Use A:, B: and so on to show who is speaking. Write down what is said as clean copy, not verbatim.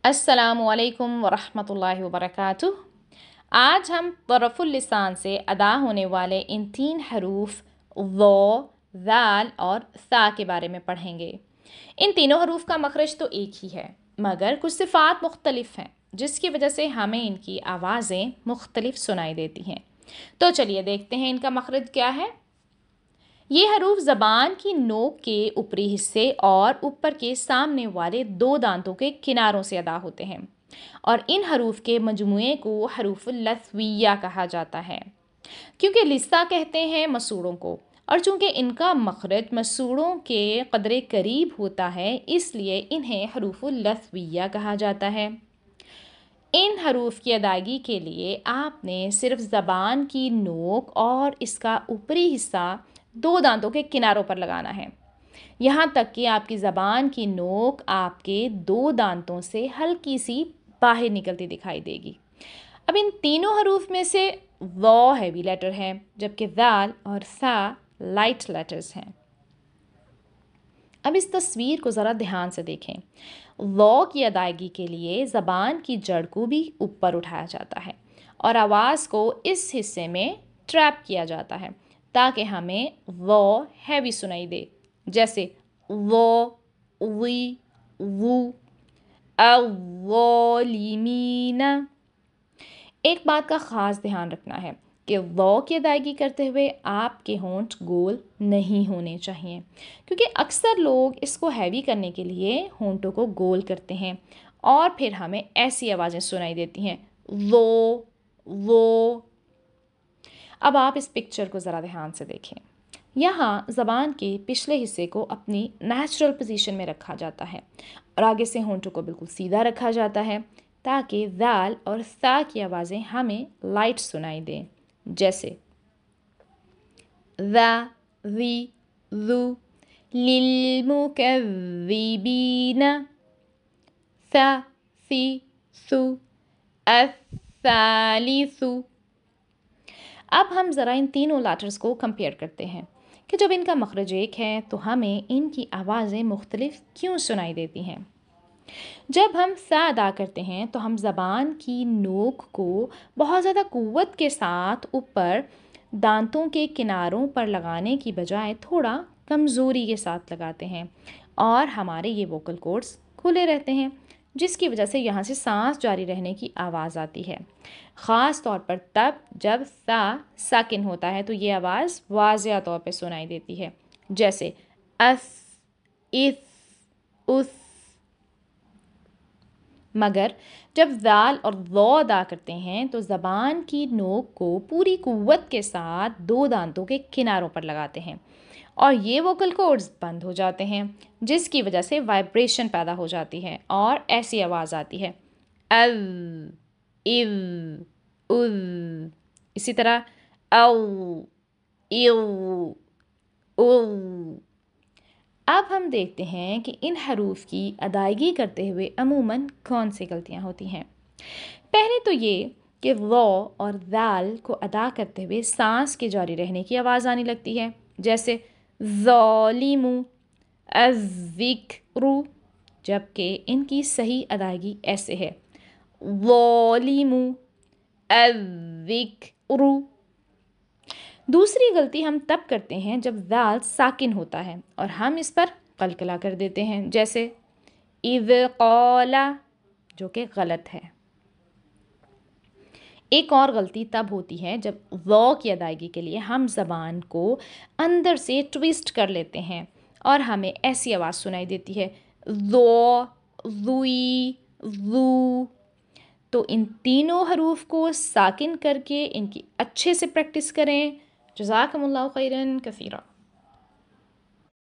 A: अस्सलामु अलैकुम वरहमतुल्लाहि वबरकातुह। आज हम तरफ़ुल लिसान से अदा होने वाले इन 3 हरूफ ज़ो, ज़ाल और सा के बारे में पढ़ेंगे। इन तीनों हरूफ का मखरज तो एक ही है, मगर कुछ सिफ़ात मुख्तलिफ हैं, जिसकी वजह से हमें इनकी आवाज़ें मुख्तलिफ सुनाई देती हैं। तो चलिए देखते हैं इनका मखरज क्या है। ये हरूफ ज़बान की नोक के ऊपरी हिस्से और ऊपर के सामने वाले 2 दांतों के किनारों से अदा होते हैं और इन हरूफ के मजमूए को हरूफुल लस्विया कहा जाता है, क्योंकि लिस्सा कहते हैं मसूड़ों को, और चूंकि इनका मखरज मसूड़ों के कदरे करीब होता है, इसलिए इन्हें हरूफुल लस्विया कहा जाता है। इन हरूफ की अदायगी के लिए आपने सिर्फ ज़बान की नोक और इसका ऊपरी हिस्सा 2 दांतों के किनारों पर लगाना है, यहाँ तक कि आपकी ज़बान की नोक आपके 2 दांतों से हल्की सी बाहर निकलती दिखाई देगी। अब इन तीनों हरूफ में से ज़ो हैवी लेटर है, जबकि ज़ाल और सा लाइट लेटर्स हैं। अब इस तस्वीर को ज़रा ध्यान से देखें। ज़ो की अदायगी के लिए ज़बान की जड़ को भी ऊपर उठाया जाता है और आवाज़ को इस हिस्से में ट्रैप किया जाता है, ताकि हमें ज़ो हैवी सुनाई दे, जैसे ज़ो, ज़ी, ज़ू, अज़्ज़ालिमीना। एक बात का ख़ास ध्यान रखना है कि ज़ो की अदायगी करते हुए आपके होंठ गोल नहीं होने चाहिए, क्योंकि अक्सर लोग इसको हैवी करने के लिए होंठों को गोल करते हैं और फिर हमें ऐसी आवाज़ें सुनाई देती हैं, ज़ो, ज़ो। अब आप इस पिक्चर को ज़रा ध्यान से देखें। यहाँ ज़बान के पिछले हिस्से को अपनी नेचुरल पोजीशन में रखा जाता है और आगे से होंठों को बिल्कुल सीधा रखा जाता है, ताकि ज़ाल और सा की आवाज़ें हमें लाइट सुनाई दें, जैसे ज़ा, ज़ी, ज़ू, लिलमुकज़्ज़िबीना, सा, सी, सू, अस्सालिसु। अब हम ज़रा इन तीनों लेटर्स को कंपेयर करते हैं कि जब इनका मखरज एक है तो हमें इनकी आवाज़ें मुख्तलिफ क्यों सुनाई देती हैं। जब हम सा अदा करते हैं तो हम ज़बान की नोक को बहुत ज़्यादा क़ुव्वत के साथ ऊपर दांतों के किनारों पर लगाने की बजाय थोड़ा कमज़ोरी के साथ लगाते हैं और हमारे ये वोकल कॉर्ड्स खुले रहते हैं, जिसकी वजह से यहाँ से सांस जारी रहने की आवाज़ आती है। ख़ास तौर पर तब जब सा साकिन होता है तो ये आवाज़ वाज़िया तौर पे सुनाई देती है, जैसे अस, इस, उस। मगर जब ज़ाल और ज़ो अदा करते हैं तो ज़बान की नोक को पूरी क़ुव्वत के साथ 2 दांतों के किनारों पर लगाते हैं और ये वोकल कॉर्ड्स बंद हो जाते हैं, जिसकी वजह से वाइब्रेशन पैदा हो जाती है और ऐसी आवाज़ आती है, अज़, इज़, उज़। इसी तरह औ, इज़, उज़। अब हम देखते हैं कि इन हरूफ की अदायगी करते हुए अमूमन कौन सी गलतियाँ होती हैं। पहले तो ये कि ज़ो और ज़ाल को अदा करते हुए सांस के जारी रहने की आवाज़ आने लगती है, जैसे ज़ालिमु, अज़्ज़िक्रु, जबकि इनकी सही अदायगी ऐसे है, ज़ालिमु, अज़्ज़िक्रु। दूसरी गलती हम तब करते हैं जब ज़ाल साकिन होता है और हम इस पर कलकला कर देते हैं, जैसे इज़ क़ाला, जो कि गलत है। एक और गलती तब होती है जब ज़ो की अदायगी के लिए हम ज़बान को अंदर से ट्विस्ट कर लेते हैं और हमें ऐसी आवाज़ सुनाई देती है, ज़ो, ज़ुई, ज़ू। तो इन तीनों हरूफ को साकिन करके इनकी अच्छे से प्रैक्टिस करें। जज़ाकमुल्लाहु खैरन कसीरा।